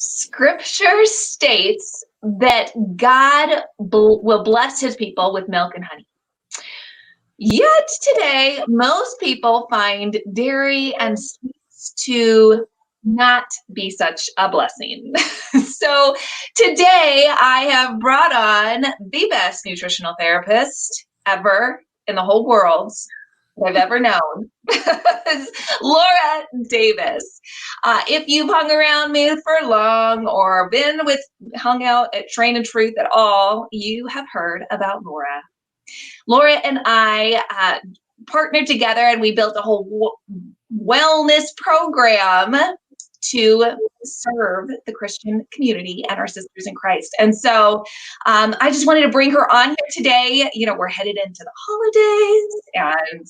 Scripture states that God will bless his people with milk and honey. Yet today, most people find dairy and sweets to not be such a blessing. So today, I have brought on the best nutritional therapist ever in the whole world that I've ever known, Laura Davis. If you've hung around me for long or hung out at Train and Truth at all, you have heard about Laura. Laura and I partnered together and we built a whole wellness program to serve the Christian community and our sisters in Christ. And so I just wanted to bring her on here today. You know, we're headed into the holidays and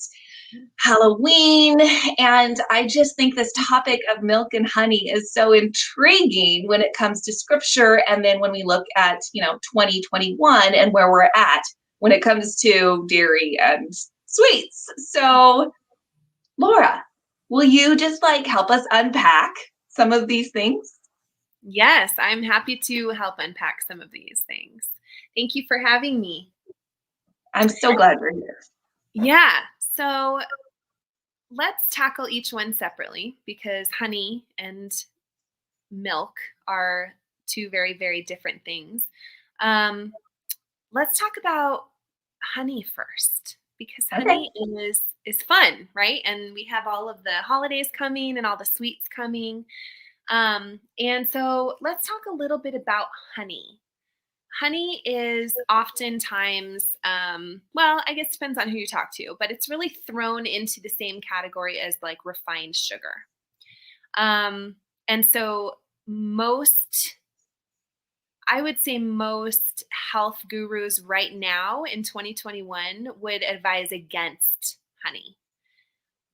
Halloween, and I just think this topic of milk and honey is so intriguing when it comes to scripture, and then when we look at 2021 and where we're at when it comes to dairy and sweets. So Laura, will you just help us unpack some of these things? Yes, I'm happy to help unpack some of these things. Thank you for having me. I'm so glad you're here. Yeah, so let's tackle each one separately because honey and milk are two very, very different things. Let's talk about honey first because honey is fun, right? And we have all of the holidays coming and all the sweets coming. And so let's talk a little bit about honey. Honey is oftentimes, well, I guess it depends on who you talk to, but it's really thrown into the same category as refined sugar. And so I would say most health gurus right now in 2021 would advise against honey.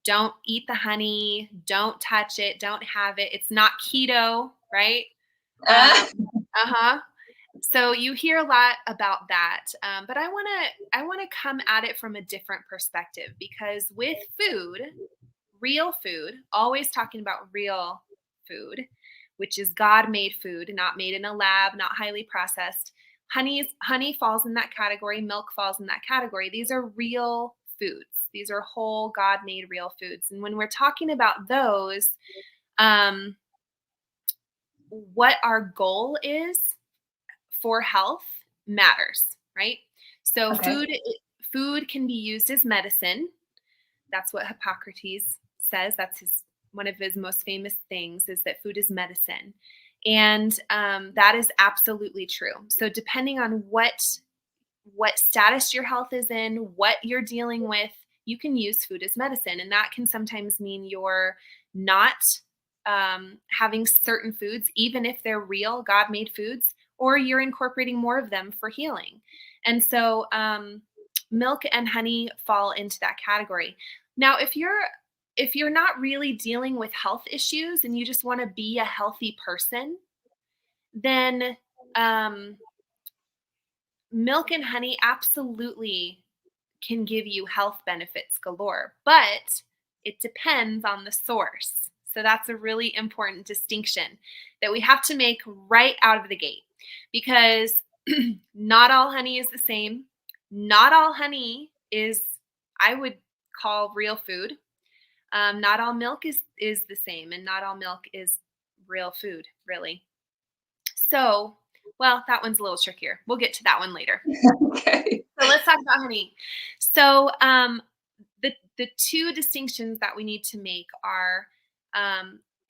Don't eat the honey. Don't touch it. Don't have it. It's not keto, right? So you hear a lot about that, but I want to come at it from a different perspective because with food, real food, always talking about real food, which is God-made food, not made in a lab, not highly processed. Honey falls in that category. Milk falls in that category. These are real foods. These are whole God-made real foods. And when we're talking about those, what our goal is for health matters, right? So food can be used as medicine. That's what Hippocrates says. That's one of his most famous things is that food is medicine. And that is absolutely true. So depending on what status your health is in, what you're dealing with, you can use food as medicine. And that can sometimes mean you're not having certain foods, even if they're real God-made foods, or you're incorporating more of them for healing. And so milk and honey fall into that category. Now, if you're not really dealing with health issues and you just want to be a healthy person, then milk and honey absolutely can give you health benefits galore, but it depends on the source. So that's a really important distinction that we have to make right out of the gate because not all honey is the same. Not all honey is, I would call real food. Not all milk is the same, and not all milk is real food, really. So, well, that one's a little trickier. We'll get to that one later. Okay. So let's talk about honey. So the two distinctions that we need to make are,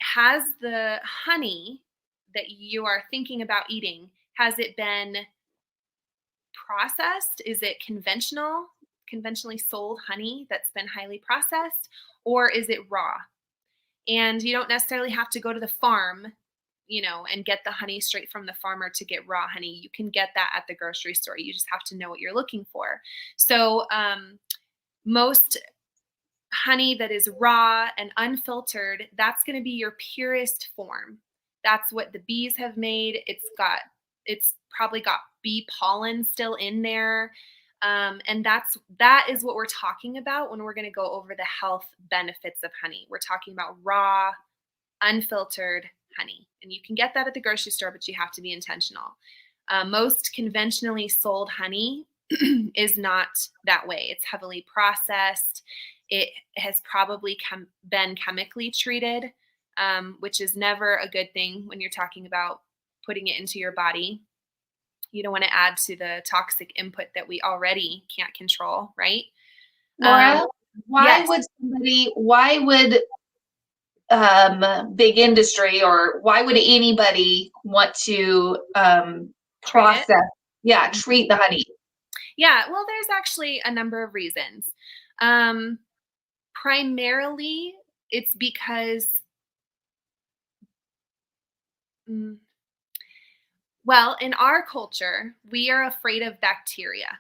has the honey that you are thinking about eating, has it been processed? Is it conventionally sold honey that's been highly processed, or is it raw? And you don't necessarily have to go to the farm, and get the honey straight from the farmer to get raw honey. You can get that at the grocery store. You just have to know what you're looking for. So most honey that is raw and unfiltered, that's going to be your purest form. That's what the bees have made. It's probably got bee pollen still in there. And that is what we're talking about when we're going to go over the health benefits of honey. We're talking about raw, unfiltered honey. And you can get that at the grocery store, but you have to be intentional. Most conventionally sold honey is not that way. It's heavily processed. It has probably been chemically treated, which is never a good thing when you're talking about putting it into your body. You don't want to add to the toxic input that we already can't control, right? Laura, Yes. why would big industry, or why would anybody want to process, treat the honey? Yeah, well, there's actually a number of reasons. Primarily, it's because, mm, well, in our culture, we are afraid of bacteria,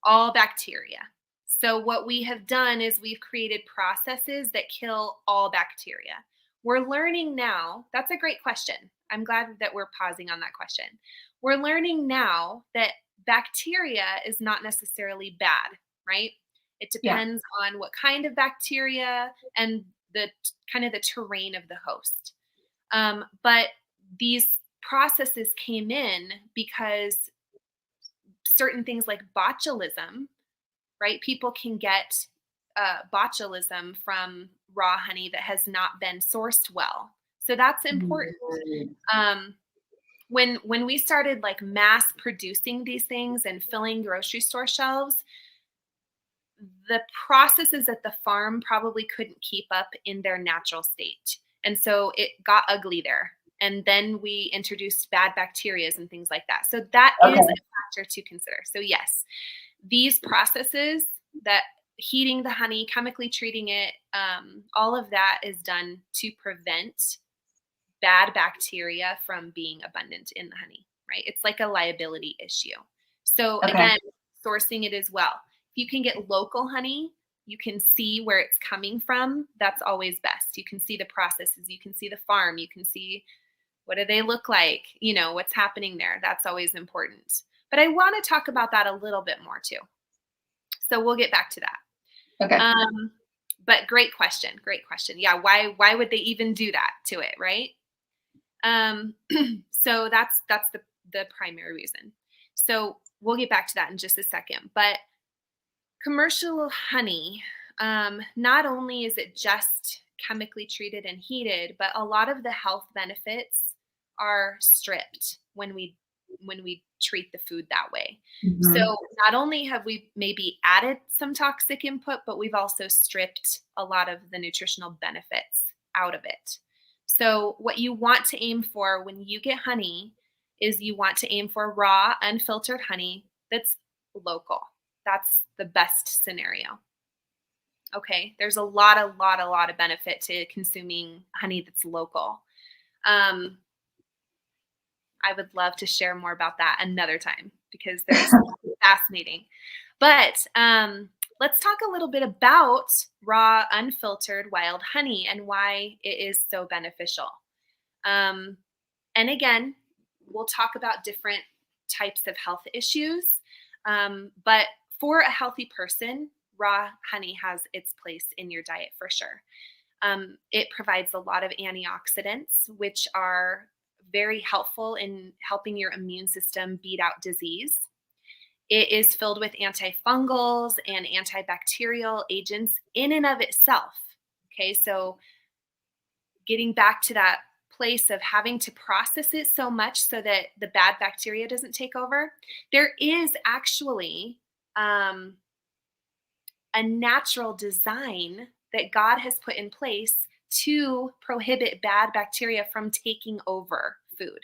all bacteria. So what we have done is we've created processes that kill all bacteria. We're learning now, that's a great question. I'm glad that we're pausing on that question. We're learning now that bacteria is not necessarily bad, right? It Yeah. depends on what kind of bacteria and the kind of the terrain of the host. But these processes came in because certain things like botulism, right? People can get botulism from raw honey that has not been sourced well. So that's important. When we started like mass producing these things and filling grocery store shelves, the processes at the farm probably couldn't keep up in their natural state. And so it got ugly there. And then we introduced bad bacteria and things like that. So that is a factor to consider. So yes, these processes, that heating the honey, chemically treating it, all of that is done to prevent bad bacteria from being abundant in the honey, right? It's like a liability issue. So again, sourcing it as well. If you can get local honey, you can see where it's coming from. That's always best. You can see the processes. You can see the farm. You can see what do they look like? You know, what's happening there. That's always important. But I want to talk about that a little bit more too. So we'll get back to that. Okay. But great question. Great question. Yeah. Why would they even do that to it? Right. So that's the primary reason. So we'll get back to that in just a second, but commercial honey, not only is it just chemically treated and heated, but a lot of the health benefits are stripped when we treat the food that way. Mm-hmm. So not only have we maybe added some toxic input, but we've also stripped a lot of the nutritional benefits out of it. So what you want to aim for when you get honey is you want to aim for raw, unfiltered honey that's local. That's the best scenario. Okay, there's a lot of benefit to consuming honey that's local. I would love to share more about that another time because there's fascinating. But let's talk a little bit about raw, unfiltered wild honey and why it is so beneficial. And again, we'll talk about different types of health issues. But for a healthy person, raw honey has its place in your diet for sure. It provides a lot of antioxidants, which are very helpful in helping your immune system beat out disease. It is filled with antifungals and antibacterial agents in and of itself. Okay, so getting back to that place of having to process it so much so that the bad bacteria doesn't take over, there is actually a natural design that God has put in place to prohibit bad bacteria from taking over food.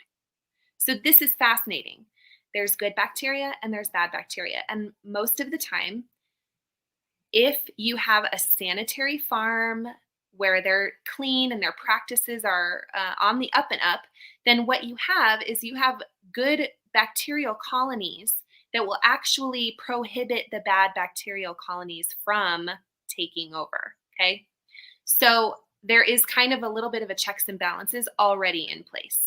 So this is fascinating. There's good bacteria and there's bad bacteria. And most of the time, if you have a sanitary farm where they're clean and their practices are on the up and up, then what you have is you have good bacterial colonies that will actually prohibit the bad bacterial colonies from taking over. Okay. So there is kind of a little bit of a checks and balances already in place.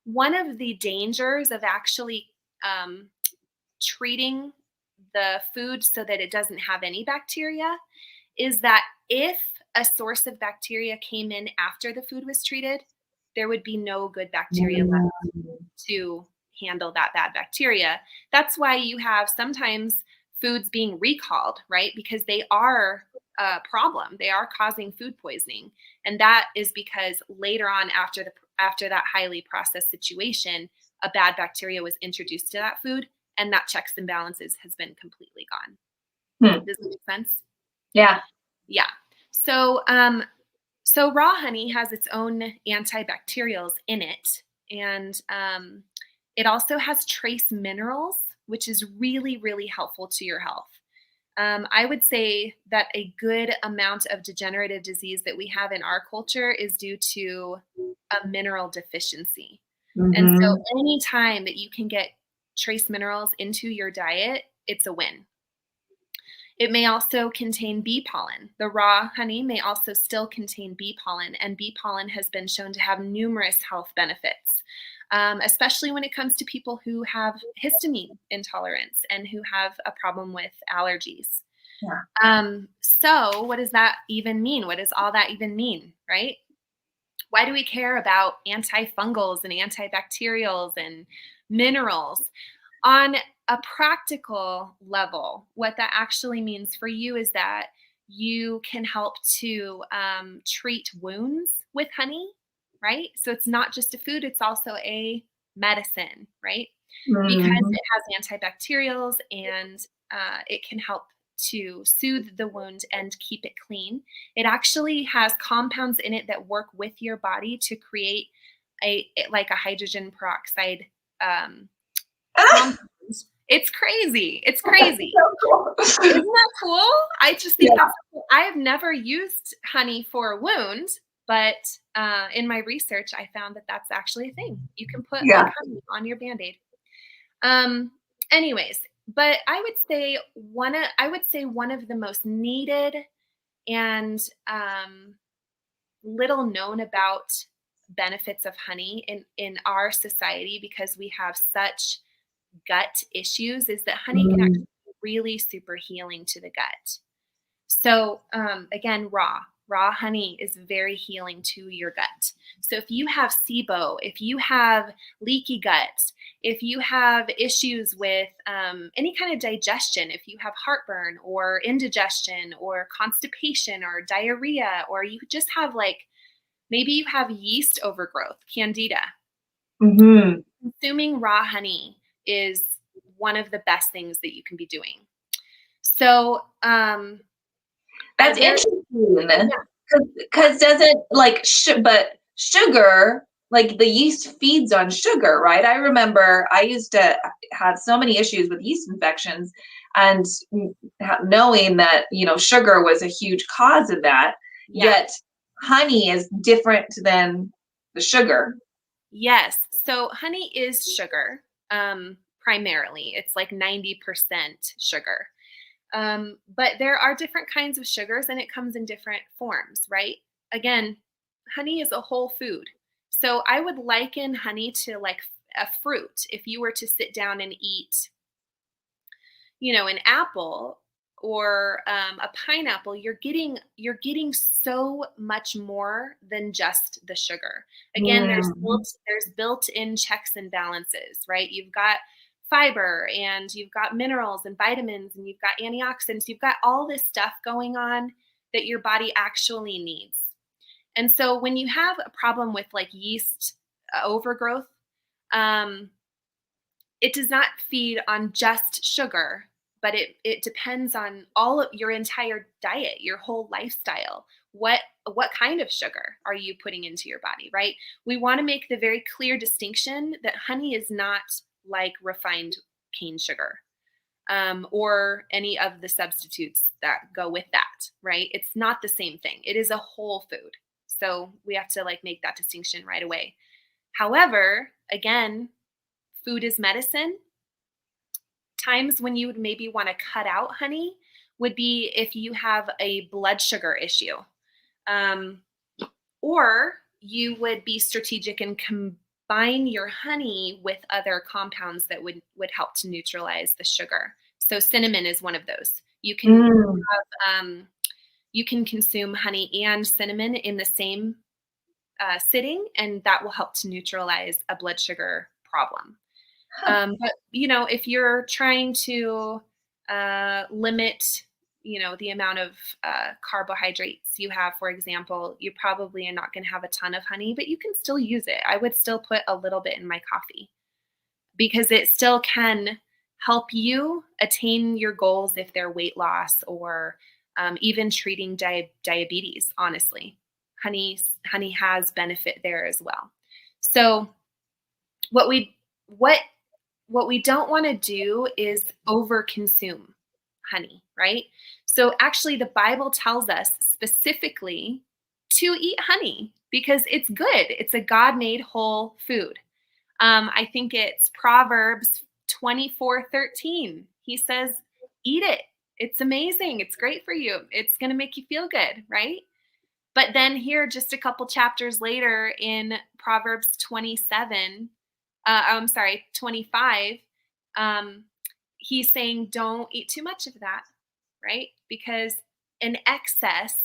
One of the dangers of actually treating the food so that it doesn't have any bacteria is that if a source of bacteria came in after the food was treated, there would be no good bacteria left to handle that bad bacteria. That's why you have sometimes foods being recalled, right? Because they are a problem. They are causing food poisoning. And that is because later on after that highly processed situation, a bad bacteria was introduced to that food, and that checks and balances has been completely gone. Does that make sense? Yeah. Yeah. So so raw honey has its own antibacterials in it, and it also has trace minerals, which is really, really helpful to your health. I would say that a good amount of degenerative disease that we have in our culture is due to a mineral deficiency. And so any time that you can get trace minerals into your diet, it's a win. It may also contain bee pollen. The raw honey may also still contain bee pollen, and bee pollen has been shown to have numerous health benefits, especially when it comes to people who have histamine intolerance and who have a problem with allergies. Yeah. So what does that even mean? What does all that even mean, right? Why do we care about antifungals and antibacterials and minerals? On a practical level, what that actually means for you is that you can help to treat wounds with honey, right? So it's not just a food, it's also a medicine, right? Because it has antibacterials and it can help to soothe the wound and keep it clean. It actually has compounds in it that work with your body to create like a hydrogen peroxide compound. It's crazy. It's crazy. Isn't that cool? I just think that's cool. I have never used honey for a wound, but in my research, I found that that's actually a thing. You can put like honey on your Band-Aid. Anyways, but I would say one of the most needed and little known about benefits of honey in our society, because we have such gut issues, is that honey can actually be really super healing to the gut. So again, raw honey is very healing to your gut. So if you have SIBO, if you have leaky gut, if you have issues with any kind of digestion, if you have heartburn or indigestion or constipation or diarrhea, or you just have maybe you have yeast overgrowth, candida, consuming raw honey is one of the best things that you can be doing. So that's interesting, because doesn't but sugar, like the yeast feeds on sugar, right? I remember I used to have so many issues with yeast infections, and knowing that sugar was a huge cause of that, yet honey is different than the sugar. Yes. So honey is sugar, primarily. It's like 90% sugar. But there are different kinds of sugars, and it comes in different forms, right? Again, honey is a whole food. So I would liken honey to like a fruit. If you were to sit down and eat, an apple or a pineapple, you're getting so much more than just the sugar. Again, there's built-in checks and balances, right? You've got fiber, and you've got minerals and vitamins, and you've got antioxidants. You've got all this stuff going on that your body actually needs. And so when you have a problem with like yeast overgrowth, it does not feed on just sugar, but it depends on all of your entire diet, your whole lifestyle. What kind of sugar are you putting into your body, right? We want to make the very clear distinction that honey is not like refined cane sugar, or any of the substitutes that go with that, right? It's not the same thing. It is a whole food. So we have to make that distinction right away. However, again, food is medicine. Times when you would maybe want to cut out honey would be if you have a blood sugar issue, or you would be strategic and combine your honey with other compounds that would help to neutralize the sugar. So cinnamon is one of those. You can consume honey and cinnamon in the same sitting, and that will help to neutralize a blood sugar problem. But if you're trying to limit, the amount of carbohydrates you have, for example, you probably are not going to have a ton of honey, but you can still use it. I would still put a little bit in my coffee because it still can help you attain your goals if they're weight loss or even treating diabetes. Honestly, honey has benefit there as well. So what we don't want to do is overconsume honey, right? So actually the Bible tells us specifically to eat honey because it's good. It's a God-made whole food. I think it's Proverbs 24:13. He says, eat it. It's amazing. It's great for you. It's going to make you feel good, right? But then here, just a couple chapters later in Proverbs 25, he's saying don't eat too much of that, right? Because in excess,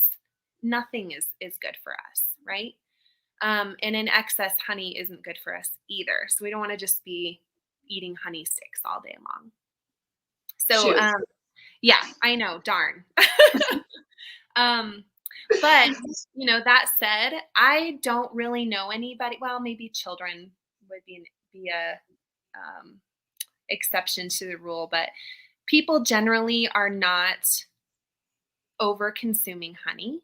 nothing is good for us, right? And in excess, honey isn't good for us either. So we don't want to just be eating honey sticks all day long. So, yeah, I know, darn. But, that said, I don't really know anybody. Well, maybe children would be a exception to the rule, but people generally are not over consuming honey.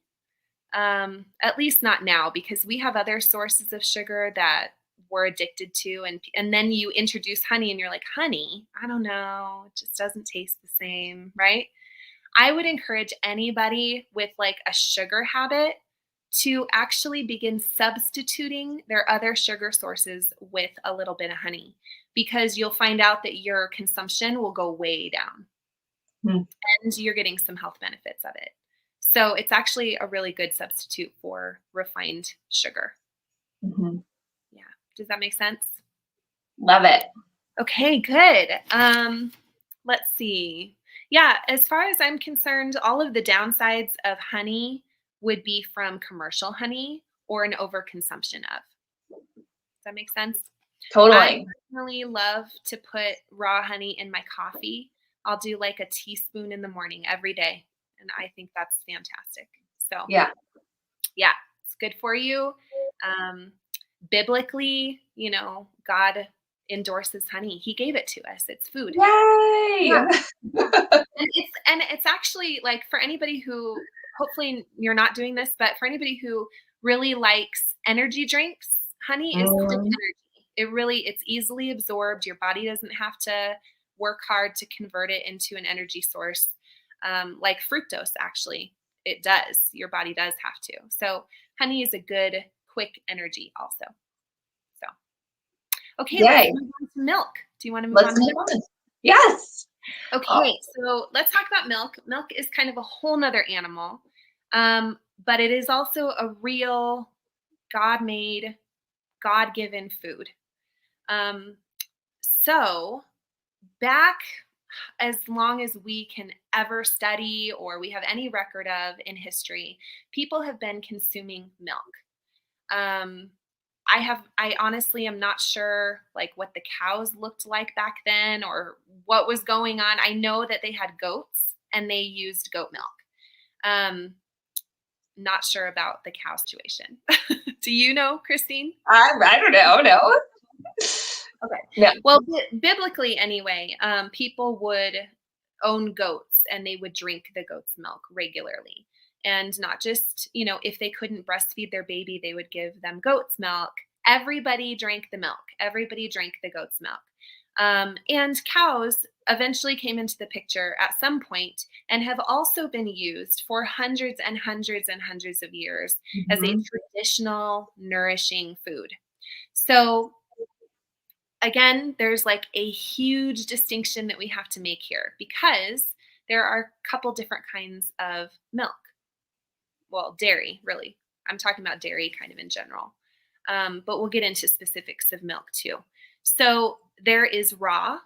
At least not now, because we have other sources of sugar that we're addicted to. And then you introduce honey and you're like, honey, I don't know, it just doesn't taste the same, right? I would encourage anybody with like a sugar habit to actually begin substituting their other sugar sources with a little bit of honey, because you'll find out that your consumption will go way down and you're getting some health benefits of it. So it's actually a really good substitute for refined sugar. Mm-hmm. Yeah. Does that make sense? Love it. Okay, good. Let's see. Yeah, as far as I'm concerned, all of the downsides of honey would be from commercial honey or an overconsumption of. Does that make sense? Totally. I personally love to put raw honey in my coffee. I'll do like a teaspoon in the morning every day, and I think that's fantastic. So yeah, it's good for you. Biblically, God endorses honey. He gave it to us. It's food. Yay! Yeah. and it's actually like, for anybody who, hopefully you're not doing this, but for anybody who really likes energy drinks, honey is quick energy. It's easily absorbed. Your body doesn't have to work hard to convert it into an energy source. Like fructose, actually, it does. Your body does have to. So honey is a good, quick energy also. So, okay, let's move on to milk. Do you want to move on to milk? Yes. Okay, so let's talk about milk. Milk is kind of a whole nother animal, but it is also a real God-made, God-given food. So back as long as we can ever study or we have any record of in history, people have been consuming milk. I honestly am not sure like what the cows looked like back then or what was going on. I know that they had goats and they used goat milk. Not sure about the cow situation. Do you know, Christine? I don't know. No. Okay. Yeah. Well, biblically anyway, people would own goats and they would drink the goat's milk regularly. And not just, if they couldn't breastfeed their baby, they would give them goat's milk. Everybody drank the milk. Everybody drank the goat's milk. And cows eventually came into the picture at some point and have also been used for hundreds and hundreds and hundreds of years as a traditional nourishing food. So again, there's like a huge distinction that we have to make here because there are a couple different kinds of milk. Well, dairy, really. I'm talking about dairy kind of in general. But we'll get into specifics of milk too. So there is raw,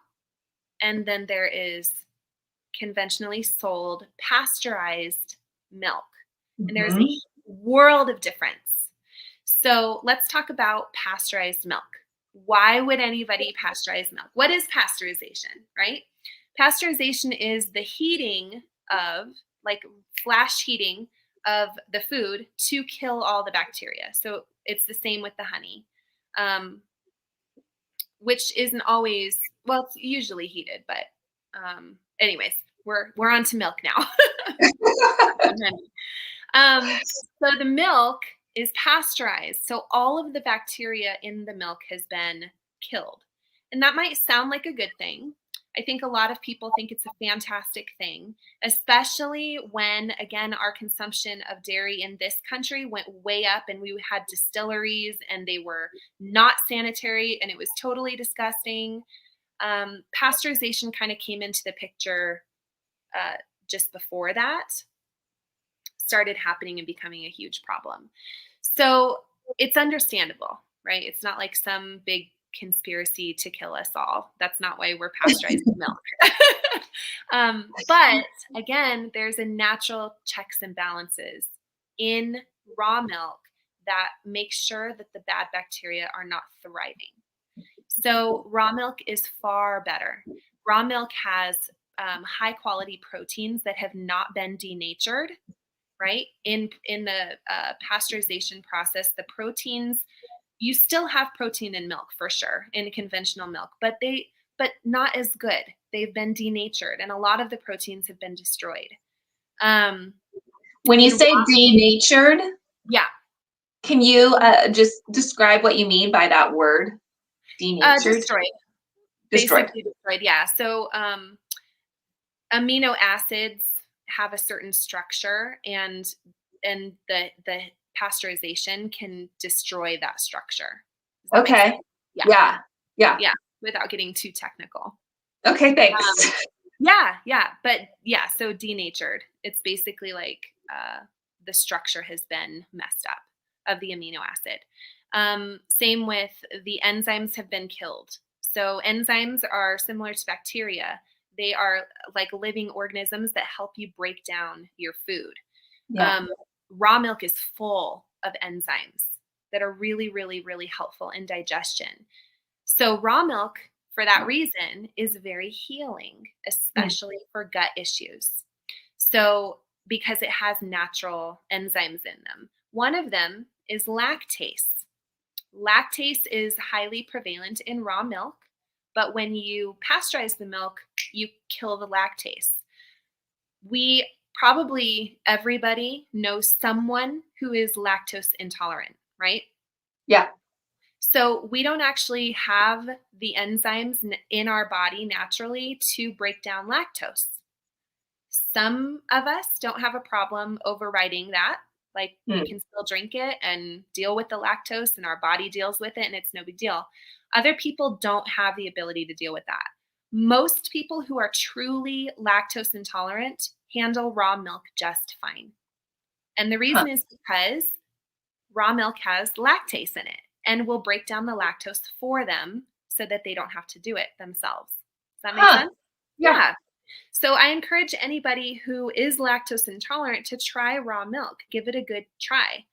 and then there is conventionally sold pasteurized milk. And there's a world of difference. So let's talk about pasteurized milk. Why would anybody pasteurize milk? What is pasteurization, right? Pasteurization is the heating of, like flash heating of the food to kill all the bacteria. So it's the same with the honey, which isn't always, well, it's usually heated, but anyways, we're on to milk now. So the milk is pasteurized. So all of the bacteria in the milk has been killed. And that might sound like a good thing. I think a lot of people think it's a fantastic thing, especially when, again, our consumption of dairy in this country went way up and we had distilleries and they were not sanitary and it was totally disgusting. Pasteurization kind of came into the picture just before that started happening and becoming a huge problem. So it's understandable, right? It's not like some big conspiracy to kill us all. That's not why we're pasteurizing milk. But again, there's a natural checks and balances in raw milk that make sure that the bad bacteria are not thriving. So raw milk is far better. Raw milk has high quality proteins that have not been denatured. Right? In the pasteurization process, the proteins, you still have protein in milk for sure, in conventional milk, but not as good. They've been denatured and a lot of the proteins have been destroyed. When you say denatured, yeah. Can you just describe what you mean by that word? Denatured? Destroyed. Basically destroyed, yeah. So amino acids have a certain structure and the pasteurization can destroy that structure. Okay. Yeah. Without getting too technical. Okay, thanks. So denatured. It's basically like the structure has been messed up of the amino acid. Same with the enzymes have been killed. So enzymes are similar to bacteria. They are like living organisms that help you break down your food. Yeah. Raw milk is full of enzymes that are really, really, really helpful in digestion. So raw milk, for that reason, is very healing, especially for gut issues. So because it has natural enzymes in them. One of them is lactase. Lactase is highly prevalent in raw milk. But when you pasteurize the milk, you kill the lactase. Everybody knows someone who is lactose intolerant, right? Yeah. So we don't actually have the enzymes in our body naturally to break down lactose. Some of us don't have a problem overriding that. Like we can still drink it and deal with the lactose and our body deals with it and it's no big deal. Other people don't have the ability to deal with that. Most people who are truly lactose intolerant handle raw milk just fine. And the reason is because raw milk has lactase in it and will break down the lactose for them so that they don't have to do it themselves. Does that make sense? Yeah. So I encourage anybody who is lactose intolerant to try raw milk. Give it a good try.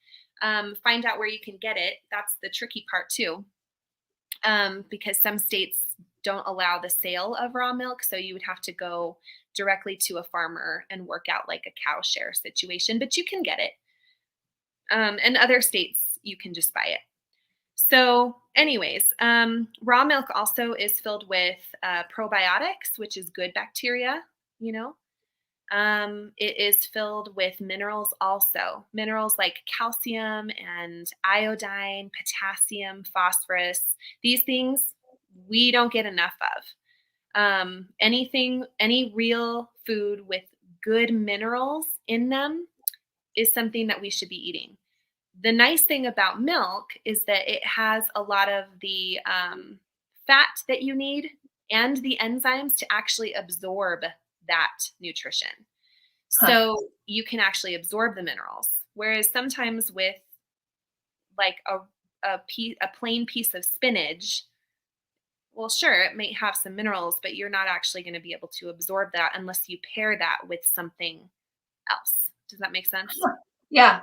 Find out where you can get it. That's the tricky part too. Because some states don't allow the sale of raw milk. So you would have to go directly to a farmer and work out like a cow share situation, but you can get it. And other states, you can just buy it. So anyways, raw milk also is filled with probiotics, which is good bacteria, you know. It is filled with minerals also. Minerals like calcium and iodine, potassium, phosphorus. These things we don't get enough of. Any real food with good minerals in them is something that we should be eating. The nice thing about milk is that it has a lot of the fat that you need and the enzymes to actually absorb that nutrition. So you can actually absorb the minerals. Whereas sometimes with like a plain piece of spinach, well, sure, it may have some minerals, but you're not actually going to be able to absorb that unless you pair that with something else. Does that make sense? Yeah.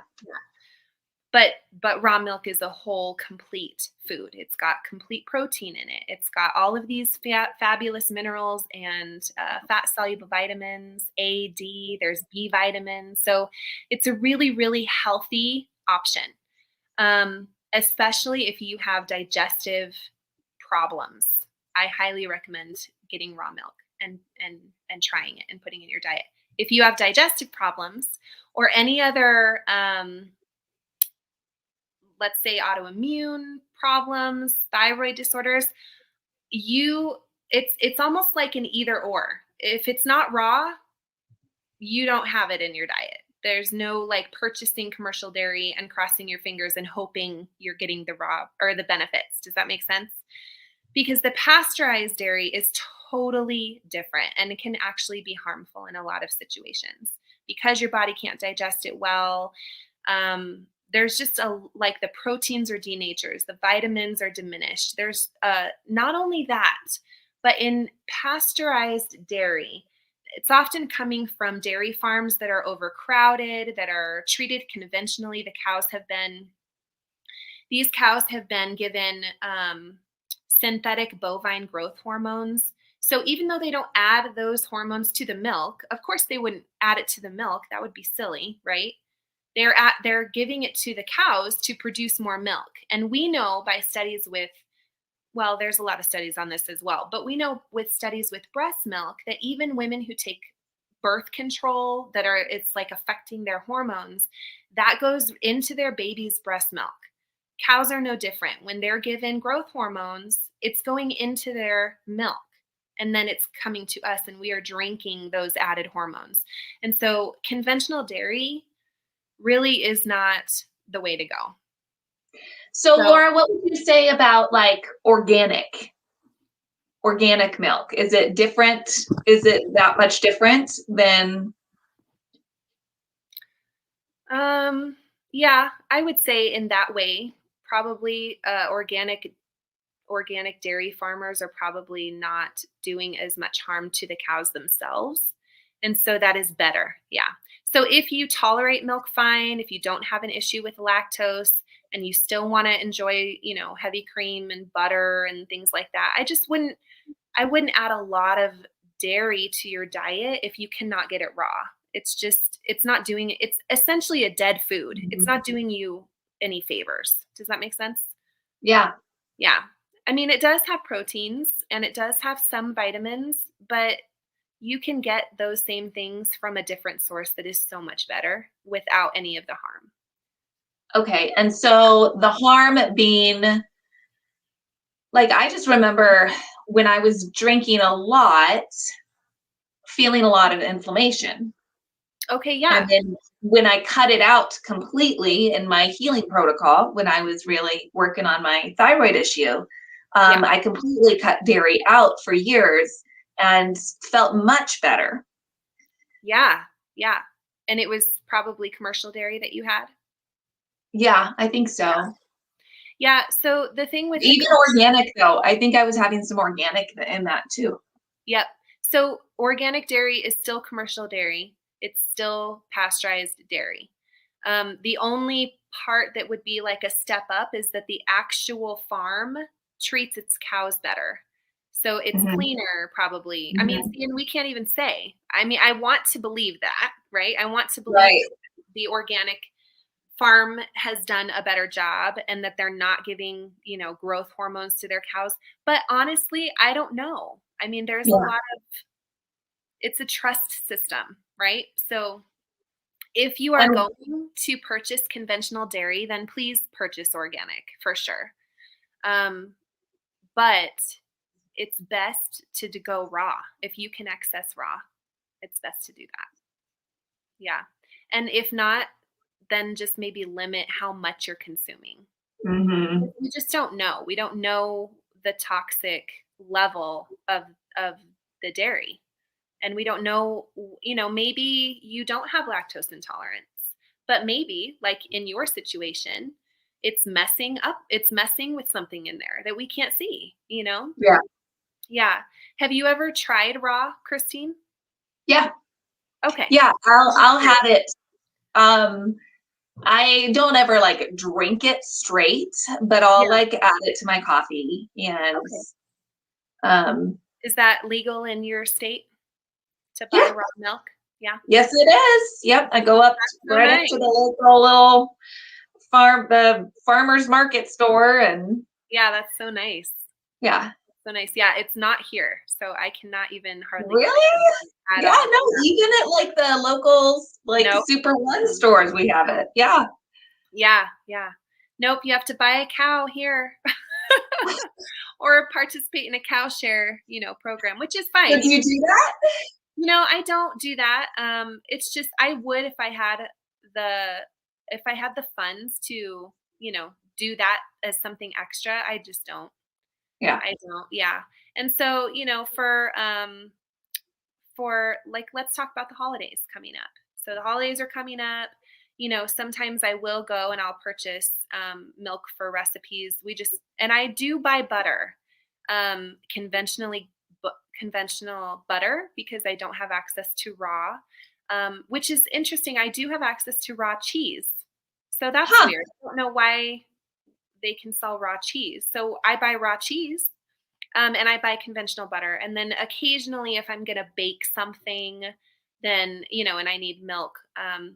But raw milk is a whole complete food. It's got complete protein in it. It's got all of these fabulous minerals and fat soluble vitamins, A, D, there's B vitamins. So it's a really, really healthy option, especially if you have digestive problems. I highly recommend getting raw milk and trying it and putting it in your diet. If you have digestive problems or any other let's say autoimmune problems, thyroid disorders, it's almost like an either or. If it's not raw, you don't have it in your diet. There's no like purchasing commercial dairy and crossing your fingers and hoping you're getting the raw or the benefits. Does that make sense? Because the pasteurized dairy is totally different and it can actually be harmful in a lot of situations because your body can't digest it well. There's just like the proteins are denatured, the vitamins are diminished. There's not only that, but in pasteurized dairy, it's often coming from dairy farms that are overcrowded, that are treated conventionally. These cows have been given synthetic bovine growth hormones. So even though they don't add those hormones to the milk, of course they wouldn't add it to the milk. That would be silly, right? They're giving it to the cows to produce more milk. And we know by studies with, well, there's a lot of studies on this as well, but we know with studies with breast milk that even women who take birth control it's like affecting their hormones, that goes into their baby's breast milk. Cows are no different. When they're given growth hormones, it's going into their milk and then it's coming to us and we are drinking those added hormones. And so conventional dairy really is not the way to go. So Laura, what would you say about like organic milk? Is it different? Is it that much different than? Yeah, I would say in that way, probably organic dairy farmers are probably not doing as much harm to the cows themselves. And so that is better. Yeah. So if you tolerate milk fine, if you don't have an issue with lactose and you still want to enjoy, heavy cream and butter and things like that, I wouldn't add a lot of dairy to your diet if you cannot get it raw. It's essentially a dead food. It's not doing you any favors. Does that make sense? Yeah. Yeah. I mean, it does have proteins and it does have some vitamins, but you can get those same things from a different source that is so much better without any of the harm. Okay. And so the harm being, like, I just remember when I was drinking a lot, feeling a lot of inflammation. Okay, yeah. And then when I cut it out completely in my healing protocol, when I was really working on my thyroid issue, I completely cut dairy out for years and felt much better. Yeah, yeah. And it was probably commercial dairy that you had? Yeah, I think so. Yeah, so the thing with even organic though, I think I was having some organic in that too. Yep. So organic dairy is still commercial dairy. It's still pasteurized dairy. The only part that would be like a step up is that the actual farm treats its cows better. So it's cleaner probably. I mean, and we can't even say. I mean, I want to believe that, right? I want to believe the organic farm has done a better job and that they're not giving, growth hormones to their cows. But honestly, I don't know. I mean, there's a lot of, it's a trust system, right? So if you are going to purchase conventional dairy, then please purchase organic for sure. But it's best to go raw. If you can access raw, it's best to do that. Yeah. And if not, then just maybe limit how much you're consuming. We just don't know. We don't know the toxic level of the dairy. And we don't know, maybe you don't have lactose intolerance, but maybe like in your situation, it's messing with something in there that we can't see, Yeah. Yeah. Have you ever tried raw, Christine? Yeah. Okay. Yeah, I'll have it. I don't ever like drink it straight, but I'll Yeah. like add it to my coffee. And Okay. um, Is that legal in your state to buy yeah, raw milk? Yeah. yes, it is. Yep, I go up That's so right up to nice. the local little farmer's market store, and Yeah, that's so nice. yeah. So nice. Yeah, it's not here, so I cannot even hardly get Really? it at Yeah, all. no, even at like the locals, like Nope. Super One stores, we have it. Yeah. Yeah, yeah. Nope, you have to buy a cow here or participate in a cow share, program, which is fine. Did you do that? I don't do that. It's just I would the if I had the funds to, do that as something extra. I just don't. Yeah. I don't. Yeah. And so, for like let's talk about the holidays coming up. So the holidays are coming up. Sometimes I will go and I'll purchase milk for recipes. And I do buy butter, conventional butter because I don't have access to raw, which is interesting. I do have access to raw cheese. So that's Huh. weird. I don't know why they can sell raw cheese. So I buy raw cheese, and I buy conventional butter. And then occasionally, if I'm going to bake something, then, and I need milk,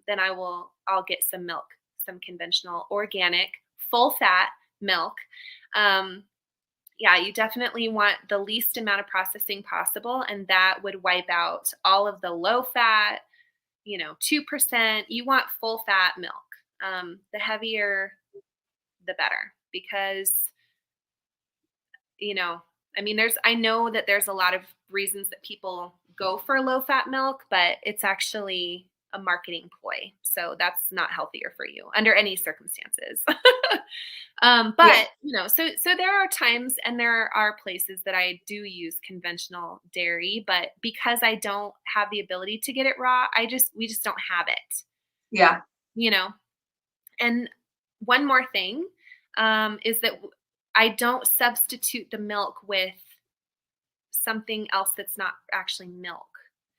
then I'll get some milk, some conventional, organic, full fat milk. Um, yeah, you definitely want the least amount of processing possible. And that would wipe out all of the low fat, 2%. You want full fat milk. The heavier, the better because you know, I know that there's a lot of reasons that people go for low fat milk, but it's actually a marketing ploy. So that's not healthier for you under any circumstances. Yeah. But so there are times and there are places that I do use conventional dairy, but because I don't have the ability to get it raw, we just don't have it, Yeah. you know. And one more thing is that I don't substitute the milk with something else that's not actually milk.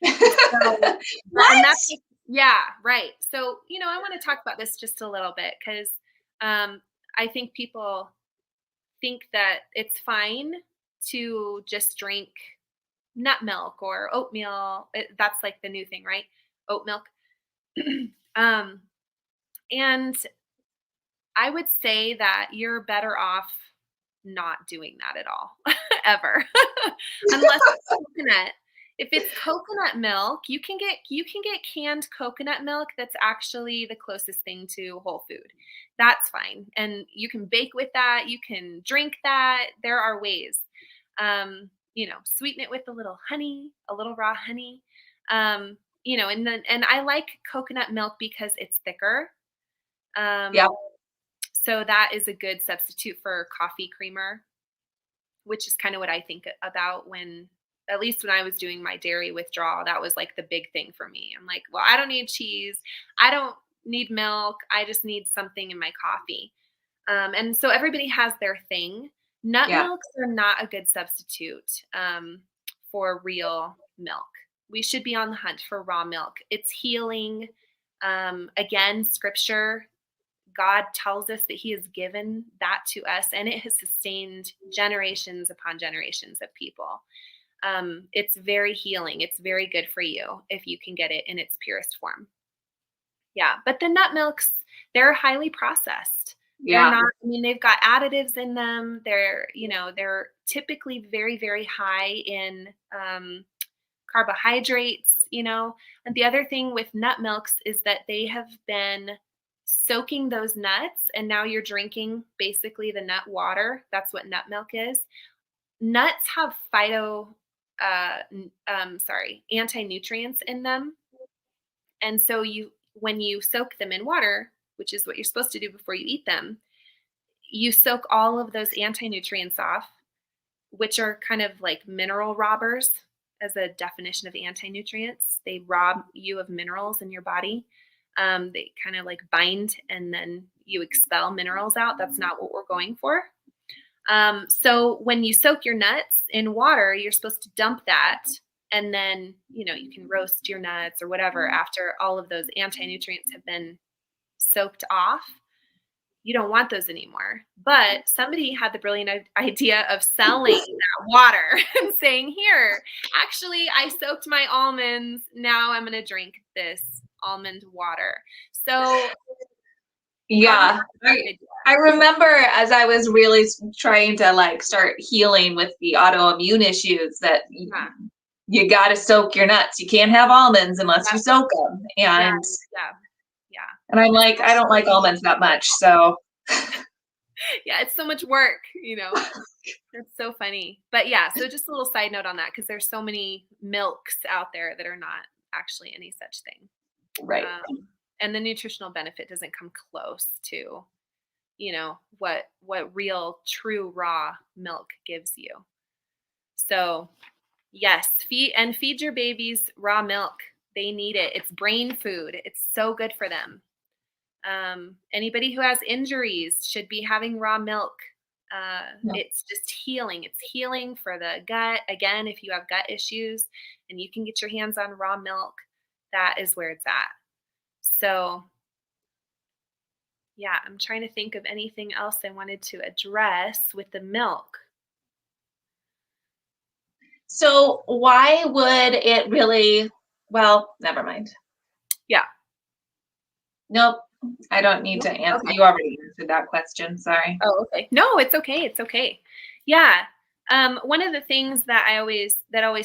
So, and What? that's yeah, right. So, I want to talk about this just a little bit because I think people think that it's fine to just drink nut milk or oatmeal. That's like the new thing, right? Oat milk. um, and I would say that you're better off not doing that at all, ever, unless it's coconut. If it's coconut milk, you can get canned coconut milk that's actually the closest thing to whole food. That's fine, and you can bake with that. You can drink that. There are ways. Sweeten it with a little honey, a little raw honey. And I like coconut milk because it's thicker. Yeah. Um, so that is a good substitute for coffee creamer, which is kind of what I think about at least when I was doing my dairy withdrawal, that was like the big thing for me. I'm like, well, I don't need cheese. I don't need milk. I just need something in my coffee. And so everybody has their thing. Nut Yeah. milks are not a good substitute for real milk. We should be on the hunt for raw milk. It's healing. Again, scripture, God tells us that he has given that to us and it has sustained generations upon generations of people. It's very healing. It's very good for you if you can get it in its purest form. Yeah. But the nut milks, they're highly processed. They're Yeah. not, they've got additives in them. They're typically very, very high in carbohydrates. And the other thing with nut milks is that they have been soaking those nuts and now you're drinking basically the nut water. That's what nut milk is. Nuts have anti-nutrients in them. And so when you soak them in water, which is what you're supposed to do before you eat them, you soak all of those anti-nutrients off, which are kind of like mineral robbers as a definition of anti-nutrients. They rob you of minerals in your body. They kind of like bind and then you expel minerals out. That's not what we're going for. So when you soak your nuts in water, you're supposed to dump that. And then, you can roast your nuts or whatever after all of those anti-nutrients have been soaked off, you don't want those anymore. But somebody had the brilliant idea of selling that water and saying, here, actually, I soaked my almonds. Now I'm going to drink this almond water. So yeah, I remember as I was really trying to like start healing with the autoimmune issues that you got to soak your nuts. You can't have almonds unless you soak them. And and I'm like, I don't like almonds that much. So yeah, it's so much work, It's so funny. But yeah, so just a little side note on that, because there's so many milks out there that are not actually any such thing. Right. And the nutritional benefit doesn't come close to, what real, true, raw milk gives you. So yes, feed your babies raw milk. They need it. It's brain food. It's so good for them. Anybody who has injuries should be having raw milk. It's just healing. It's healing for the gut. Again, if you have gut issues and you can get your hands on raw milk, that is where it's at. So yeah, I'm trying to think of anything else I wanted to address with the milk. So why would it really, well, never mind. Yeah. Nope. I don't need to answer. Okay. You already answered that question. Sorry. Oh, okay. No, it's okay. It's okay. Yeah. One of the things that always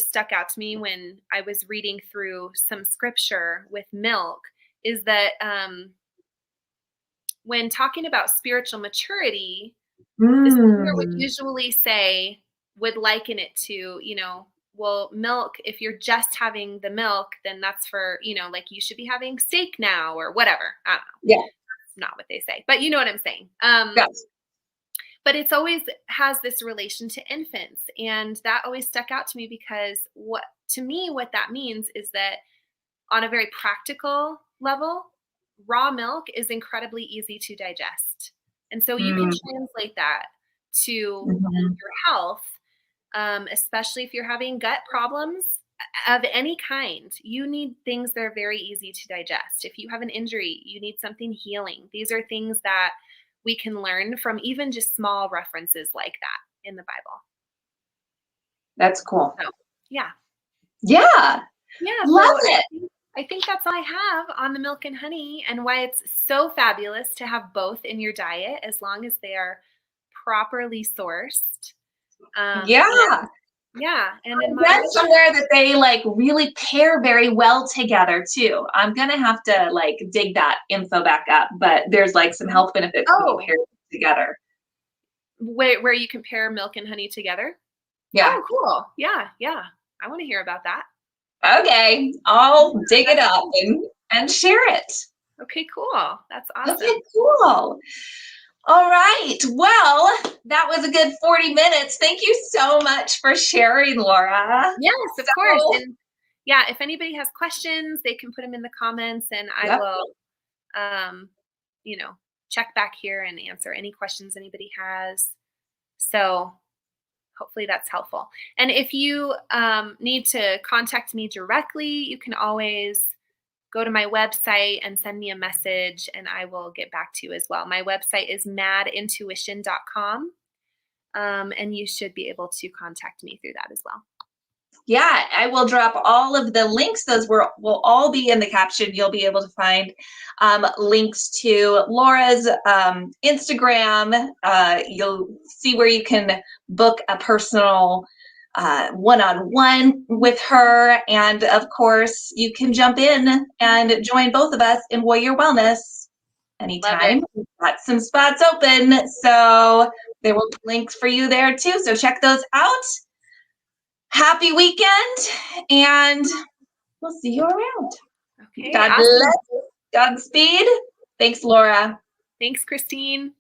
stuck out to me when I was reading through some scripture with milk is that when talking about spiritual maturity, the speaker would usually would liken it to, well, milk, if you're just having the milk, then that's for, like you should be having steak now or whatever. I don't know. Yeah. That's not what they say, but you know what I'm saying. Yes. But it's always has this relation to infants. And that always stuck out to me because what that means is that on a very practical level, raw milk is incredibly easy to digest. And so you can translate that to your health, especially if you're having gut problems of any kind. You need things that are very easy to digest. If you have an injury, you need something healing. These are things that we can learn from even just small references like that in the Bible. That's cool. So, yeah. Yeah. Yeah. Love it. I think that's all I have on the milk and honey and why it's so fabulous to have both in your diet as long as they are properly sourced. Yeah. And I read somewhere that they like really pair very well together too. I'm gonna have to like dig that info back up, but there's like some health benefits being paired together. Where you can pair milk and honey together? Yeah. Oh, cool. Yeah. I want to hear about that. Okay, I'll dig it up and share it. Okay, cool. That's awesome. Okay, cool. All right. Well, that was a good 40 minutes. Thank you so much for sharing, Laura. Yes, of course. And yeah, if anybody has questions, they can put them in the comments and I will, check back here and answer any questions anybody has. So hopefully that's helpful. And if you need to contact me directly, you can always go to my website and send me a message and I will get back to you as well. My website is madintuition.com. And you should be able to contact me through that as well. Yeah, I will drop all of the links. Those will all be in the caption. You'll be able to find links to Laura's Instagram. You'll see where you can book a personal one-on-one with her. And of course, you can jump in and join both of us in Warrior Wellness anytime. We've got some spots open. So there will be links for you there too. So check those out. Happy weekend, and we'll see you around. Okay. God bless. Godspeed. Thanks, Laura. Thanks, Christine.